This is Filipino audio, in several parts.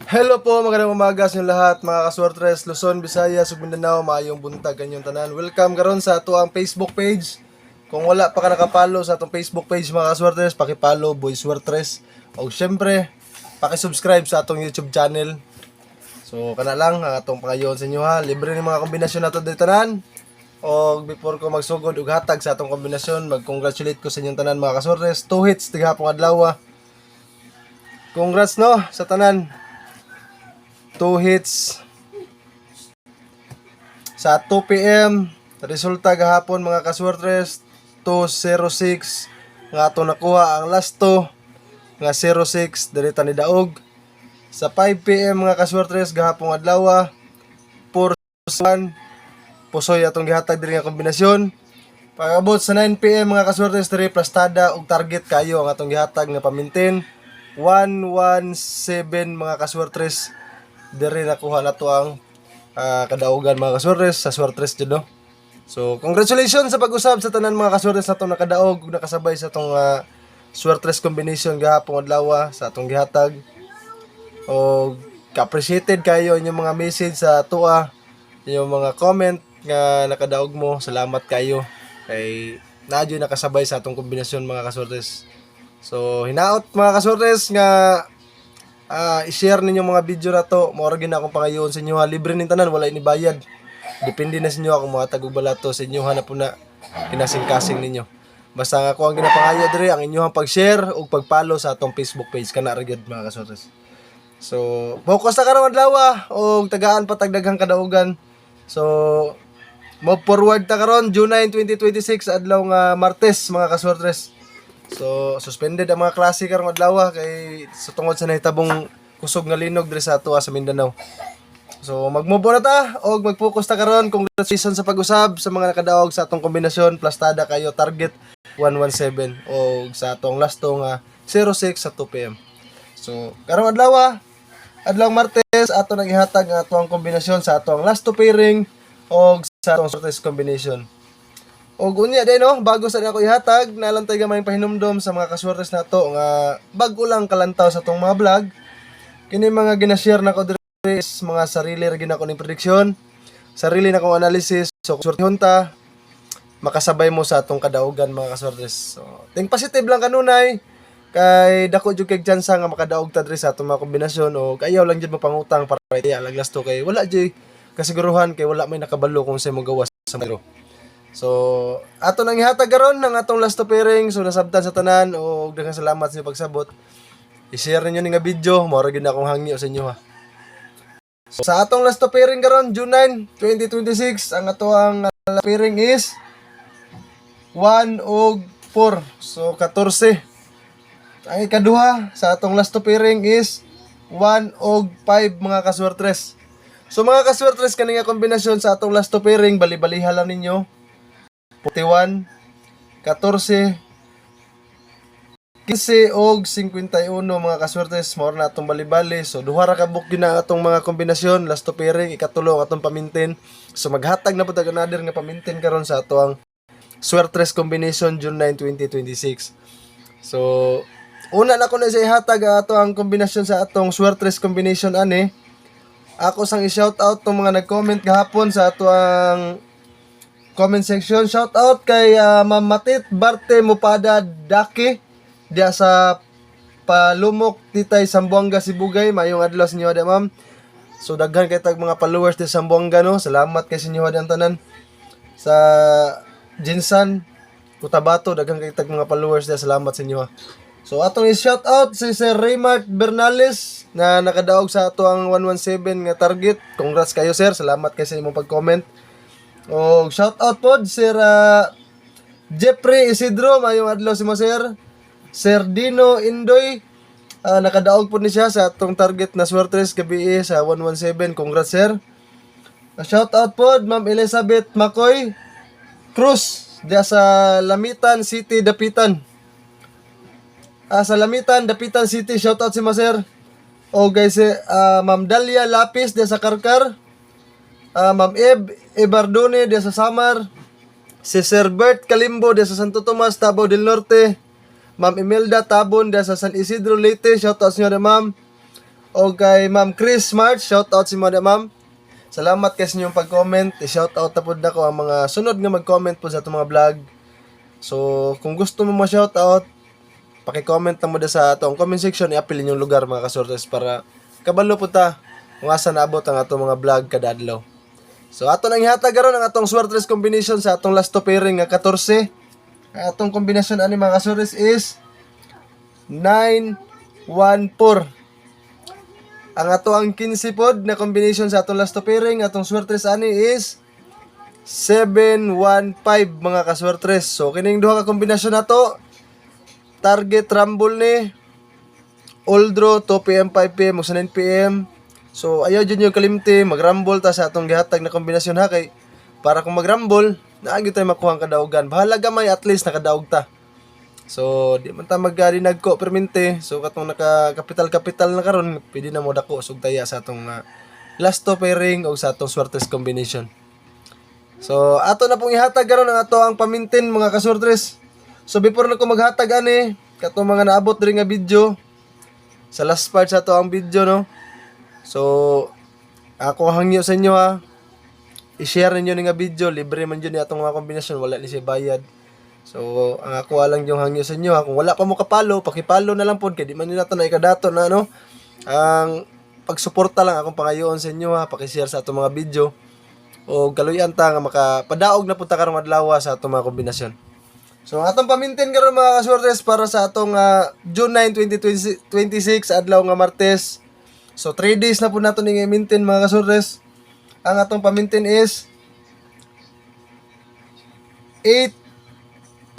Hello po, magandang umaga sa inyong lahat, mga kaswertres, Luzon, Visayas, ug Mindanao, maayong buntag kanyong tanan. Welcome karon sa ato ang Facebook page. Kung wala pa ka nakapalo sa atong Facebook page, mga kaswertres, paki-follow Boy Swertres. O syempre, paki-subscribe sa atong YouTube channel. So kana lang ang atong pangayon sa inyo ha. Libre ni mga kombinasyon nato dito tanan. O before ko magsugod og hatag sa atong kombinasyon, mag-congratulate ko sa inyong tanan, mga kaswertres. 2 hits tigahapon adlaw. Congrats no sa tanan. 2 hits sa 2 PM. Resulta gahapon, mga kaswertres, 206 nga ato nakuha. Ang last 2 nga 06 dirita ni daog. Sa 5 PM, mga kaswertres, gahapon adlaw, 4-1 pusoy atong gihatag diri nga kombinasyon. Pag-abot sa 9 PM, mga kaswertres, diri plastada og target kayo ang atong gihatag nga pamintin 117, mga kaswertres. Diri nakuha na to ang kadaugan, mga kaswertres, sa swertres jud no. So congratulations sa pag-usab sa tanan, mga kaswertres, na itong nakadaog ug nakasabay sa itong swertres combination gahapon adlaw sa atong gihatag. O ka-appreciated kayo inyong mga message sa atua, inyong mga comment nga nakadaog mo. Salamat kayo kay nadyo nakasabay sa atong kombinasyon, mga kaswertres. So hinaot, mga kaswertres, nga i-share ninyo mga video na to. Mao ra gyud akong pangayoon sa inyo ha. Libre ning tanan, wala ini bayad. Depende na sa inyo akong mga tagog balato sa inyo ha, na po na kinasing-kasing ninyo. Basta nga ako ang ginapangayo diri ang inyong pag-share ug pag-follow sa atong Facebook page kana ra gyud, mga kaswertres. So focus na karon adlaw og tagaan patagdaghang kadaugan. So move forward ta karon June 9, 2026 adlaw nga Martes, mga kaswertres. So suspended ang mga klase karong adlaw kay sa tungod sa nahitabong kusog nga linog diri sa ato sa Mindanao. So mag-move na ta og mag-focus ta karon. Congratulations sa pag-usab sa mga nakadaog sa atong kombinasyon. Plastada kayo, target 117 og sa atong last nga 06 sa 2 PM. So karong adlaw Martes, ato nang ihatag ang atong kombinasyon sa atong last 2 pairing og sa atong swertres combination. O unya din no, bago sa ako ihatag, nalantay gamay pahinumdom sa mga kaswertes nato nga bago lang kalantaw sa tong mga vlog. Kini mga gina-share nako diri is mga sarili ra gyud nako ning prediksyon, sarili na kong analysis. So swertehon ta makasabay mo sa atong kadaugan, mga kaswertes. So think positive lang kanunay kay dako jud kay chance nga makadaog ta diri sa atong mga kombinasyon o ayaw lang jud mapangutang para iya laglas to kay wala jud kasiguruhan kay wala may nakabalo kung sa mo gawas sa mero. So, ato nang ihatag karon ng atong last pairing. So, nasabtan sa tanan o daghang salamat sa pagsabot. I-share niyo ni nga video, mao ra gyud akong hangyo sa inyo ha. So, sa atong last pairing karon June 9, 2026, ang ato ang pairing is 1 og 4. So, 14. Ang ikaduha sa atong last pairing is 1 og 5, mga kaswertres. So, mga kaswertres, kani nga kombinasyon sa atong last pairing, bali-baliha lang ninyo. 41, 14, 15 og 51, mga kaswertes, mao na atong bali-bali. So duha ra ka book gyud na atong mga kombinasyon, last to pairing, ikatulo atong pamintin. So maghatag na pud tag another nga pamintin karon sa atong swertres combination June 9, 2026. So una na ko na sa ihatag ato ang kombinasyon sa atong swertres combination ani. Ako sang i-shout out tong mga nag-comment gahapon sa ato ang comment section. Shout out kay Ma'am Matit Barte Mupada Daki diya sa Palumok, Titay, Zamboanga, Sibugay. Mayong adlaw sa inyo ada, ma'am. So daghan kay tag mga followers di Zamboanga no. Salamat kay sa inyo ada tanan. Sa Jinsan, Cotabato, daghan kay tag mga followers diya. Salamat sa inyo. So atong i-shout out si Sir Raymart Bernales na nakadaog sa ato ang 117 nga target. Congrats kayo, sir. Salamat kay sa imong pag-comment. O shout out pod Sir Jeffrey Isidro, mayong adlaw si mo, sir. Sir Dino Indoy, nakadaog po ni siya sa atong target na swertres gabi sa 117. Congrats, sir. Shout out pod Ma'am Elizabeth Makoy Cruz diya sa Lamitan City, Dapitan. Sa Lamitan, Dapitan City, shout out si mo, sir. O guys, Ma'am Dalia Lapis diya sa Karkar. Ma'am Ebardone diya sa Samar, si Sir Bert Kalimbo diya sa Santo Tomas, Davao del Norte, Ma'am Imelda Tabon diya sa San Isidro Leyte, shout out sa inyo, ma'am. O kay Ma'am Chris March, shout out si Mada Ma'am. Salamat kay sa inyong pag-comment. I-shout out na po na ko ang mga sunod nga mag-comment po sa itong mga vlog. So, kung gusto mo ma-shout out, paki-comment lang mo da sa atong comment section, i-appeal yung lugar mga kasortes para kabalo po ta kung asa naabot ang atong mga vlog kada adlaw. So, ato nang ihatag karon ang atong swertres combination sa atong last to pairing nga 14. Atong kombinasyon ani mga kasortes is 914. Ang ato ang 15 pod na combination sa atong last to pairing, atong swertres ani is 715 mga kaswertres. So kining duha ka kombinasyon nato, target rumble ni all draw 2 PM 5 PM ug 9 PM. So ayaw jud yung kalimti mag-rumble ta sa atong gihatag na kombinasyon ha kay para kung mag-rumble naagi tayo makuha ang kadaugan. Bahala gamay at least nakadaog ta. So, di man ta magdinag ko permente. So, katong naka-kapital na karon, pwede na mo dako sug taya sa atong last to pairing o sa atong swertres combination. So, ato na pong ihatag karon ang ato ang pamintin mga kaswertres. So, before na ko maghatag ani, katong mga naabot diri nga video, sa last part sa ato ang video, no? So, ako hangyo sa inyo ha. I-share ninyo ni nga video, libre man jud ni atong mga kombinasyon, wala ni siya bayad. So, ang ako lang yung hangyo sa inyo ha. Kung wala pa mo kapalo, pakipalo na lang po. Kaya di man nila ito na ikadato na ano. Ang pagsuporta lang akong pangayoon sa inyo ha. Pakishare sa itong mga video. O kaluyan ta nga makapadaog na punta karong adlaw sa itong mga kombinasyon. So, atong pamintin karon mga kaswertes para sa atong June 9, 2026 adlaw nga Martes. So, 3 days na po nato ni i-maintain mga kaswertes. Ang atong pamintin is 847.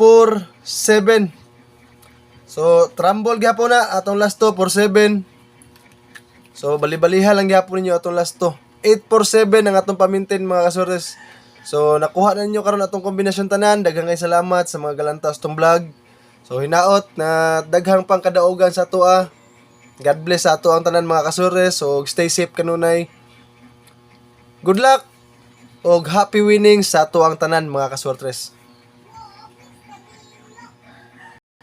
So, trumble gyapon na atong last to 47. So, bali-baliha lang gyapon ninyo atong last to. 847 ang atong pamintin mga kasores. So, nakuha na ninyo karon atong kombinasyon tanan. Daghang kay salamat sa mga galantas tong vlog. So, hinaot na daghang pang kadaugan sa ato. God bless sa ato ang tanan mga kasores. So, stay safe kanunay. Good luck og happy winnings sa ato ang tanan mga kaswertres.